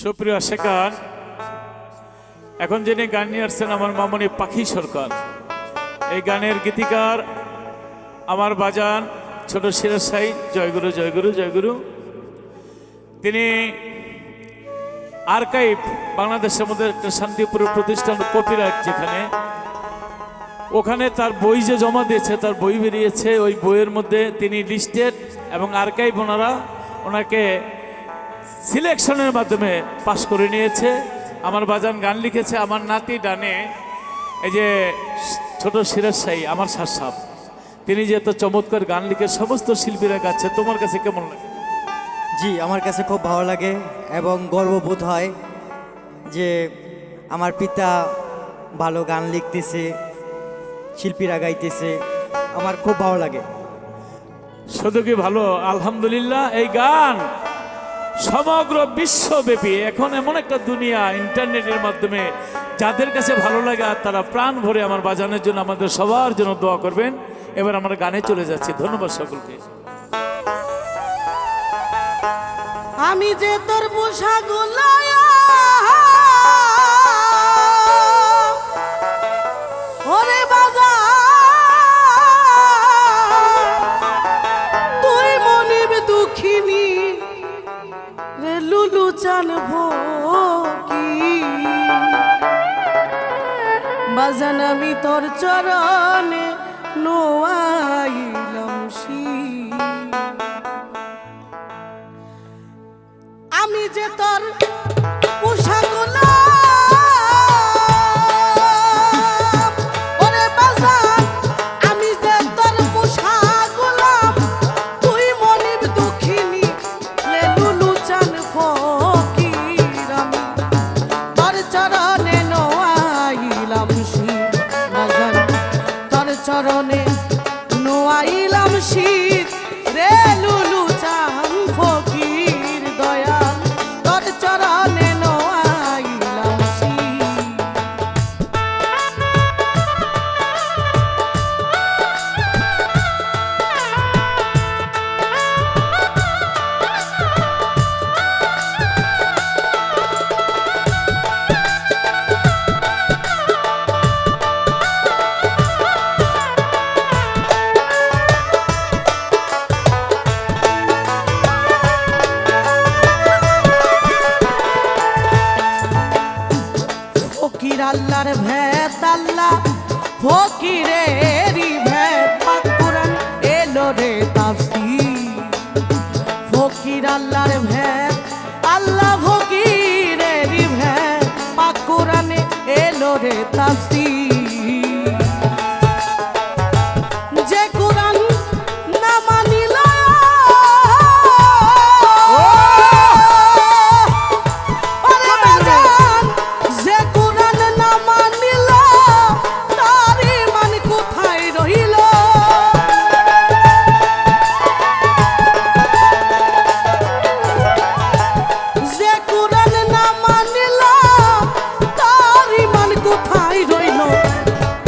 সুপ্রিয় শেখার, এখন যিনি গান নিয়ে আসছেন আমার মামনি পাখি সরকার। এই গানের গীতিকার আমার বাজান ছোট সিরাজ সাই। জয়গুরু জয়গুরু জয়গুরু। তিনি আর্কাইভ বাংলাদেশের মধ্যে একটা শান্তিপুর প্রতিষ্ঠান কপিরাইট, যেখানে ওখানে তার বই যে জমা দিয়েছে, তার বই বেরিয়েছে। ওই বইয়ের মধ্যে তিনি লিস্টেড এবং আর্কাইভ ওনাকে সিলেকশনের মাধ্যমে পাশ করে নিয়েছে। আমার বাজান গান লিখেছে আমার নাতি ডানে, এই যে ছোট সিরাজ সাই, আমার সাসাব। তিনি যে এত চমৎকার গান লিখে সমস্ত শিল্পীরা গাচ্ছে, তোমার কাছে কেমন লাগে? জি, আমার কাছে খুব ভালো লাগে এবং গর্ববোধ হয় যে আমার পিতা ভালো গান লিখতেছে, শিল্পীরা গাইতেছে, আমার খুব ভালো লাগে। শুধু কি ভালো, আলহামদুলিল্লাহ। এই গান সমগ্র বিশ্বব্যাপী এখন এমন একটা দুনিয়া, ইন্টারনেটের মাধ্যমে যাদের কাছে ভালো লাগে আর তারা প্রাণ ভরে আমার বাজানের জন্য, আমাদের সবার জন্য দোয়া করবেন। এবার আমরা গানে চলে যাচ্ছি। ধন্যবাদ সকলকে। আমি যে তোর পোশাকগুলো ওরে বাজা, তুই মনিব দুঃখিনী রে লুলু চানবো কি বাজান, আমি তোর চরণে নোয়াইলাম শীষ। আমি যে তোর পোশাকগুলো ওরে বাজান, আমি যে তোর পোশাকগুলো, তুই মনিব দুঃখিনী লে লুলু চান ফকির, আমি তোর চরণে নোয়াইলাম শীষ বাজান, তোর চরণে নোয়াইলাম শীষ রে লুলু চান ফকির দয়াল, তোর চরণে নোয়াইলাম শীষ। ফকির আল্লাহর ভেত, আল্লাহ ফকিরেরই ভেত, পাক কোরআন এলো রে তাফসীর। ফকির আল্লাহর ভেত, আল্লাহ ফকিরেরই ভেত, পাক কোরআনে এলো রে তাফসীর। যে কোরআন না মানিল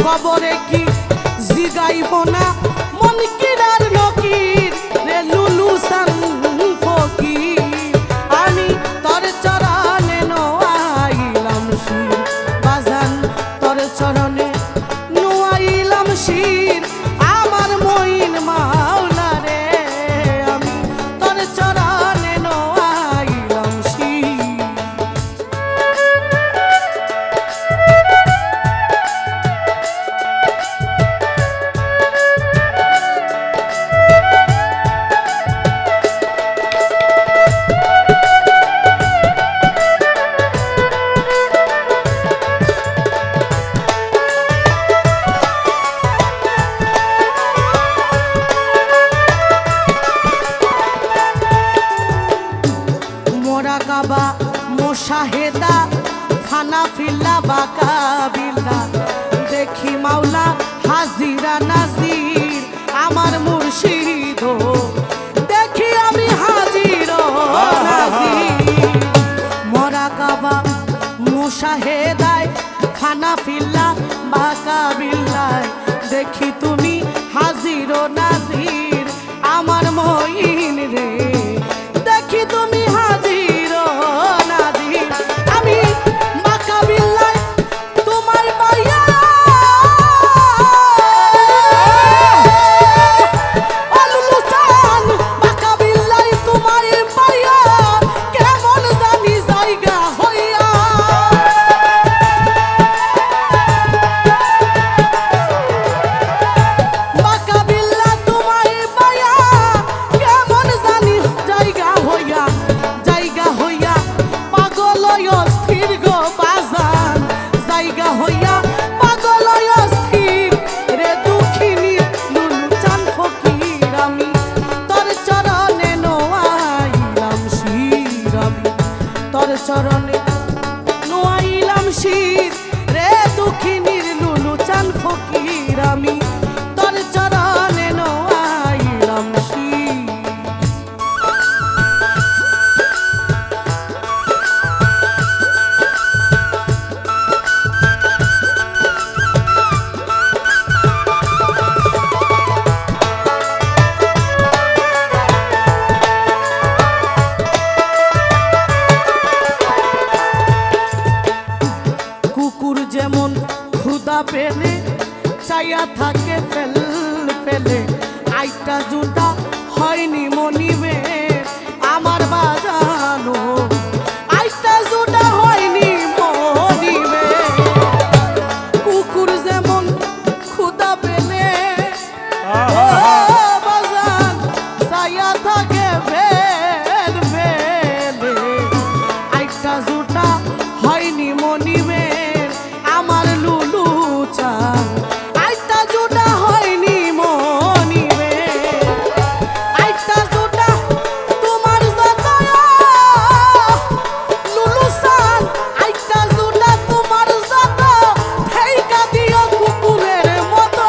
কবরে কি জিগাইব না মনকিরার নকির রে লুলু সান ফকির, আমি তোর চরণে নোয়াইলাম শীর বাজান, তোর চরণে নোয়াইলাম শীর আমার মইন মাওলা রে, আমি তোর চরণে নোয়াইলাম শীর। মোরাকাবা মোশাহেদা ফানা ফিল্লা বাকা বিল্লা, দেখি মাওলা হাজিরা নাজির আমার মুর্শিদ, দেখি আমি হাজির নাজির। মোরাকাবা মোশাহেদায় ফানা ফিল্লা বাকা বিল্লায়, দেখি তুমি হাজির নাজির আমার মইন রে, দেখি তুমি হাজির নাজির। চরণে নোয়াইলাম শীত রে দুঃখিনীর লুলু চান ফকির আমি তোর চরণে নোয়াইলাম শীত। কুকুর যেমন ক্ষুধা পেলে চাইয়া থাকে ফেল ফেলে আইটা জুটা হয়নি মনিবে আমার বাজানো আইটা জুটা হয়নি মনিবে। কুকুর যেমন ক্ষুধা পেলে ও বাজান চাইয়া থাকে ফেল ফেলে আইটা জুটা হয়নি মনিবের আমার লুলু চান আইটা জুটা হয়নি মনিবের আইটা জুটা তোমার যত লুলু চান আইটা জুটা তোমার যত ঠেকা দিও কুকুরের মতো।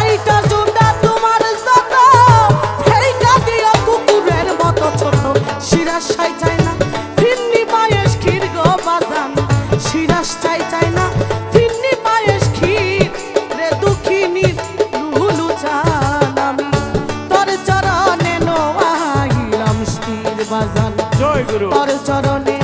আইটা জুটা তোমার যত ঠেকা দিও কুকুরের মতো ছোট শিরাস চাই চাই না ফিন্নি পায়েস ক্ষীর গো বাজান শিরাস চাই চাই না ফিন্নি পায়েস ক্ষীর রে দুঃখিনীর লুলু চান আমি তোর চরণে নোয়াইলাম শীর বাজান জয় গুরু। তোর চরণে